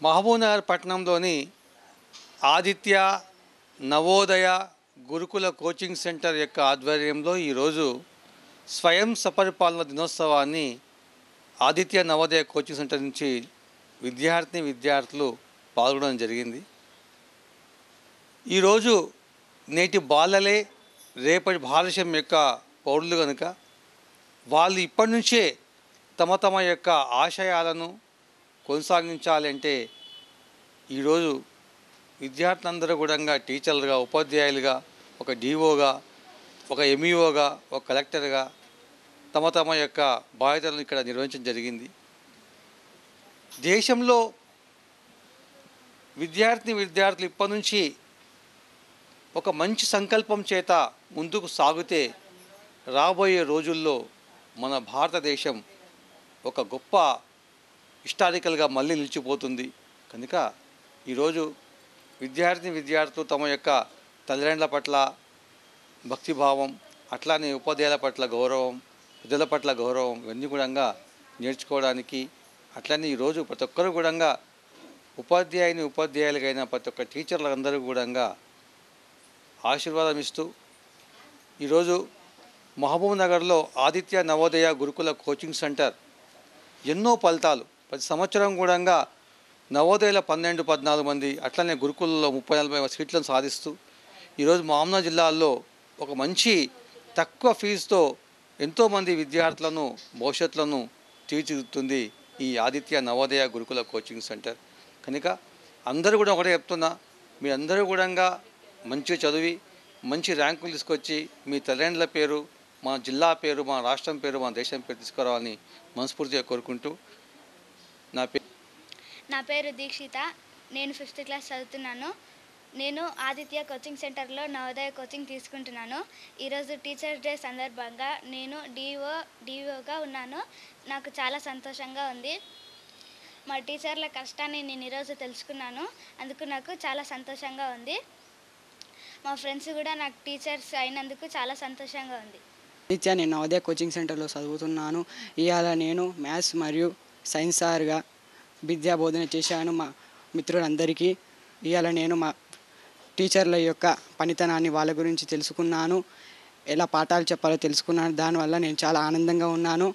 మహబూబ్నగర్ పట్టణంలోని ఆదిత్య నవోదయ గురుకుల coaching centre యొక్క ఆధ్వర్యంలో ఈరోజు స్వయం సపరిపాలన దినోత్సవాన్ని ఆదిత్య నవోదయ కోచింగ్ సెంటర్ నుంచి విద్యార్థులు పాల్గొనడం జరిగింది. ఈరోజు నేటి బాలలే రేపటి భారతదేశం యొక్క పౌరులు కనుక వాళ్ళు ఇప్పటి నుంచే తమ యొక్క ఆశయాలను కొనసాగించాలంటే ఈరోజు విద్యార్థులందరూ కూడా టీచర్లుగా, ఉపాధ్యాయులుగా, ఒక డిఓగా, ఒక ఎంఈఓగా, ఒక కలెక్టర్గా తమ యొక్క బాధ్యతలను ఇక్కడ నిర్వహించడం జరిగింది. దేశంలో విద్యార్థులు ఇప్పటి నుంచి ఒక మంచి సంకల్పం చేత ముందుకు సాగితే రాబోయే రోజుల్లో మన భారతదేశం ఒక గొప్ప హిస్టారికల్గా మళ్ళీ నిలిచిపోతుంది. కనుక ఈరోజు విద్యార్థులు తమ యొక్క తల్లిదండ్రుల పట్ల భక్తిభావం, అట్లానే ఉపాధ్యాయుల పట్ల గౌరవం, పెద్దల పట్ల గౌరవం ఇవన్నీ కూడా నేర్చుకోవడానికి, అట్లనే ఈరోజు ప్రతి ఒక్కరు కూడా ఉపాధ్యాయులకైనా ప్రతి ఒక్క టీచర్లందరూ కూడా ఆశీర్వాదం ఇస్తూ ఈరోజు మహబూబ్నగర్లో ఆదిత్య నవోదయ గురుకుల కోచింగ్ సెంటర్ ఎన్నో ఫలితాలు ప్రతి సంవత్సరం కూడా నవోదయలో 12-14 మంది, అట్లనే గురుకులలో 30-40 సీట్లను సాధిస్తూ ఈరోజు మహబూబ్నగర్ జిల్లాలో ఒక మంచి తక్కువ ఫీజుతో ఎంతోమంది విద్యార్థులను భవిష్యత్తులను తీర్చిదిద్దుతుంది ఈ ఆదిత్య నవోదయ గురుకుల కోచింగ్ సెంటర్. కనుక అందరూ కూడా ఒకటే చెప్తున్నా, మీరందరూ కూడా మంచిగా చదివి మంచి ర్యాంకులు తీసుకొచ్చి మీ తల్లిదండ్రుల పేరు, మా జిల్లా పేరు, మా రాష్ట్రం పేరు, మా దేశం పేరు తీసుకురావాలని మనస్ఫూర్తిగా కోరుకుంటూ నా పేరు దీక్షిత. నేను 5th క్లాస్ చదువుతున్నాను. నేను ఆదిత్య కోచింగ్ సెంటర్లో నవోదయ కోచింగ్ తీసుకుంటున్నాను. ఈరోజు టీచర్స్ డే సందర్భంగా నేను డిఓగా ఉన్నాను. నాకు చాలా సంతోషంగా ఉంది. మా టీచర్ల కష్టాన్ని నేను ఈరోజు తెలుసుకున్నాను. అందుకు నాకు చాలా సంతోషంగా ఉంది. మా ఫ్రెండ్స్ కూడా నాకు టీచర్స్ అయినందుకు చాలా సంతోషంగా ఉంది. నేను నవోదయ కోచింగ్ సెంటర్లో చదువుతున్నాను. ఇవాళ నేను మ్యాథ్స్ మరియు సైన్స్ సార్గా విద్యా బోధన చేశాను మా మిత్రులందరికీ. ఇవాళ నేను మా టీచర్ల యొక్క పనితనాన్ని, వాళ్ళ గురించి తెలుసుకున్నాను, ఎలా పాఠాలు చెప్పాలో తెలుసుకున్నాను. దానివల్ల నేను చాలా ఆనందంగా ఉన్నాను.